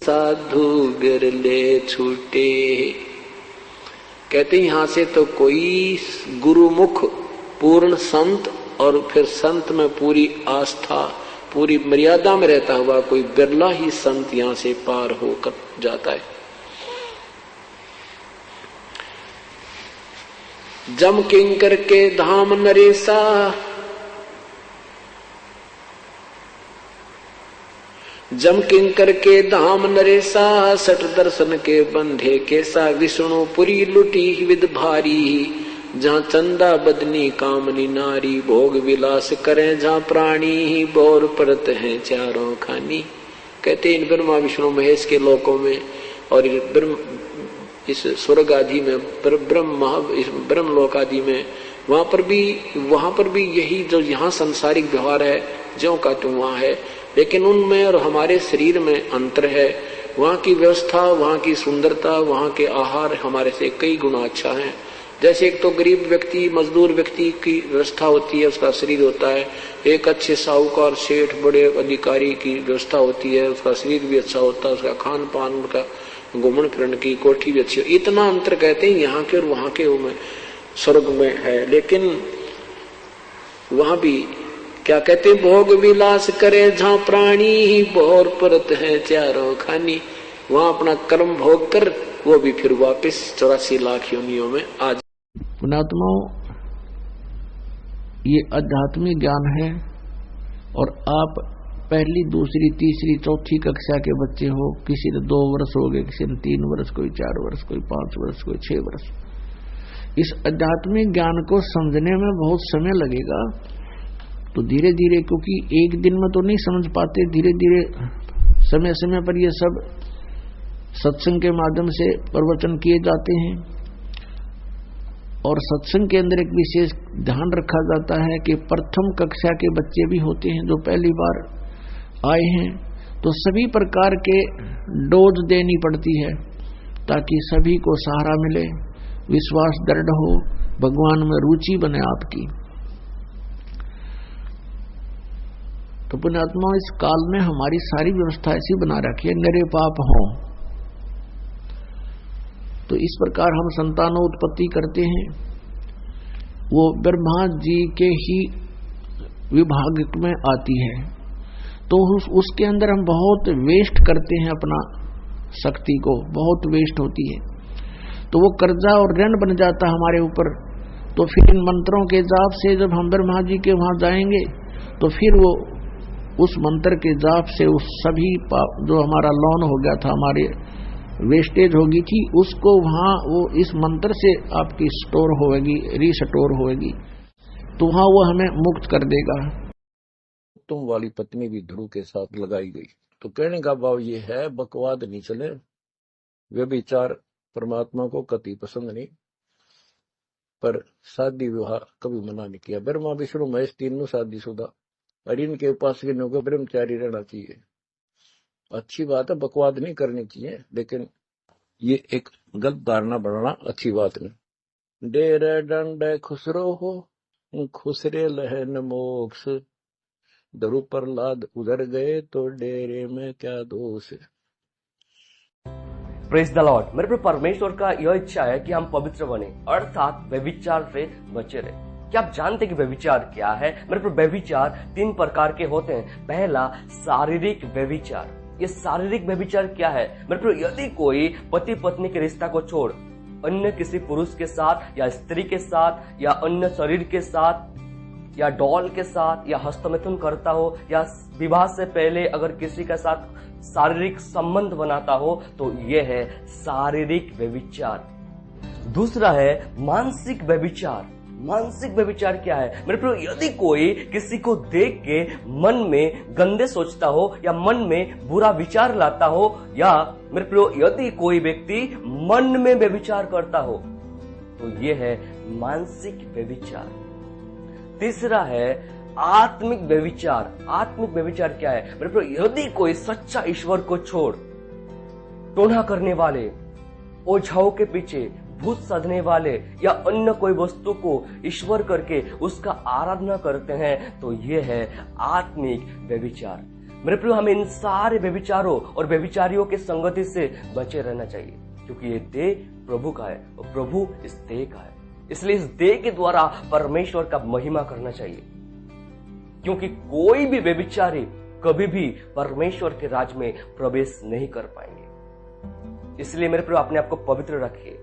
साधु बिरले छूटे। कहते यहां से तो कोई गुरुमुख पूर्ण संत और फिर संत में पूरी आस्था पूरी मर्यादा में रहता हुआ कोई बिरला ही संत यहां से पार होकर जाता है। जम किंकर के धाम नरेसा, जम किंकर के धाम नरेसा, सठ दर्शन के बंधे केसा, विष्णु पुरी लुटी विद भारी, जहाँ चंदा बदनी कामनी नारी, भोग विलास करें जहाँ प्राणी, बोर परत हैं चारों खानी। कहते इन ब्रह्मा विष्णु महेश के लोकों में और इस स्वर्ग आदि में ब्रह्म लोक आदि में वहां पर भी यही जो यहाँ सांसारिक व्यवहार है ज्यों का त्यों वहां है, लेकिन उनमें और हमारे शरीर में अंतर है। वहां की व्यवस्था, वहां की सुंदरता, वहां के आहार हमारे से कई गुना अच्छा है। जैसे एक तो गरीब व्यक्ति मजदूर व्यक्ति की व्यवस्था होती है, उसका शरीर होता है, एक अच्छे साहूकार सेठ बड़े अधिकारी की व्यवस्था होती है, उसका शरीर भी अच्छा होता है, उसका खान पान उनका घूमन फिरन की कोठी भी अच्छी। इतना अंतर कहते हैं यहाँ के और वहां के स्वर्ग में है। लेकिन वहां भी क्या कहते हैं, भोग विलास करे जहाँ प्राणी, बोर परत है चारों खानी। वहां अपना कर्म भोग कर वो भी फिर वापस 84 लाख योनियों में आ। पुणात्माओं, ये आध्यात्मिक ज्ञान है और आप पहली दूसरी तीसरी चौथी कक्षा के बच्चे हो, किसी ने 2 वर्ष हो गए, किसी ने 3 वर्ष, कोई 4 वर्ष, कोई 5 वर्ष, कोई 6 वर्ष। इस आध्यात्मिक ज्ञान को समझने में बहुत समय लगेगा। तो धीरे धीरे, क्योंकि एक दिन में तो नहीं समझ पाते, धीरे धीरे समय समय पर ये सब सत्संग के माध्यम से प्रवचन किए जाते हैं और सत्संग के अंदर एक विशेष ध्यान रखा जाता है कि प्रथम कक्षा के बच्चे भी होते हैं जो पहली बार आए हैं, तो सभी प्रकार के डोज देनी पड़ती है ताकि सभी को सहारा मिले, विश्वास दृढ़ हो, भगवान में रुचि बने आपकी। तो पुण्यात्मा, इस काल में हमारी सारी व्यवस्था ऐसी बना रखी है, निरे पाप हों। तो इस प्रकार हम संतानोत्पत्ति करते हैं, वो ब्रह्मा जी के ही विभाग में आती है। तो उसके अंदर हम बहुत वेस्ट करते हैं, अपना शक्ति को बहुत वेस्ट होती है, तो वो कर्जा और ऋण बन जाता हमारे ऊपर। तो फिर इन मंत्रों के जाप से जब हम ब्रह्मा जी के वहां जाएंगे तो फिर वो उस मंत्र के जाप से उस सभी जो हमारा लोन हो गया था, हमारे वेस्टेज होगी थी, उसको वहां वो इस मंत्र से आपकी स्टोर होगी, रीस्टोर होगी, तो वहां वो हमें मुक्त कर देगा। तुम वाली पत्नी भी ध्रुव के साथ लगाई गई। तो कहने का भाव ये है, बकवाद नहीं चले, व्यभिचार परमात्मा को कति पसंद नहीं, पर शादी विवाह कभी मना नहीं किया। ब्रह्मा विष्णु महेश तीनों शादीशुदा और इनके उपासकों को ब्रह्मचारी रहना चाहिए। अच्छी बात है, बकवाद नहीं करनी चाहिए, लेकिन ये एक गलत धारणा बढ़ाना अच्छी बात नहीं। डेरे डंड खुसरो हो, खुसरे लहन मोक्ष, ध्रुव प्रहलाद उधर गए तो डेरे में क्या दोष है। Praise the Lord. मेरे प्रभु परमेश्वर का यह इच्छा है कि हम पवित्र बने, अर्थात व्यभिचार से बचे रहे। क्या आप जानते हैं कि व्यभिचार क्या है? मेरे प्रभु व्यभिचार 3 प्रकार के होते हैं। पहला, शारीरिक व्यभिचार। ये शारीरिक व्यभिचार क्या है? मेरे प्रभु, यदि कोई पति पत्नी के रिश्ता को छोड़ अन्य किसी पुरुष के साथ या स्त्री के साथ या अन्य शरीर के साथ या डॉल के साथ या हस्तमैथुन करता हो या विवाह से पहले अगर किसी के साथ शारीरिक संबंध बनाता हो, तो यह है शारीरिक व्यभिचार। दूसरा है मानसिक व्यभिचार। मानसिक व्यभिचार क्या है? मेरे प्रभु, यदि कोई किसी को देख के मन में गंदे सोचता हो या मन में बुरा विचार लाता हो, या मेरे प्रभु यदि कोई व्यक्ति मन में व्यभिचार करता हो, तो यह है मानसिक व्यभिचार। तीसरा है आत्मिक व्यभिचार। आत्मिक व्यभिचार क्या है? मेरे प्रभु, यदि कोई सच्चा ईश्वर को छोड़ टोना करने वाले, ओझाओं के पीछे भूत साधने वाले या अन्य कोई वस्तु को ईश्वर करके उसका आराधना करते हैं, तो यह है आत्मिक व्यभिचार। मेरे प्रियो, हमें इन सारे व्यभिचारों और व्यभिचारियों के संगति से बचे रहना चाहिए, क्योंकि ये देह प्रभु का है और प्रभु इस देह का है। इसलिए इस देह के द्वारा परमेश्वर का महिमा करना चाहिए, क्योंकि कोई भी व्यभिचारी कभी भी परमेश्वर के राज में प्रवेश नहीं कर पाएंगे। इसलिए मेरे प्रियो, अपने आप को पवित्र रखिए,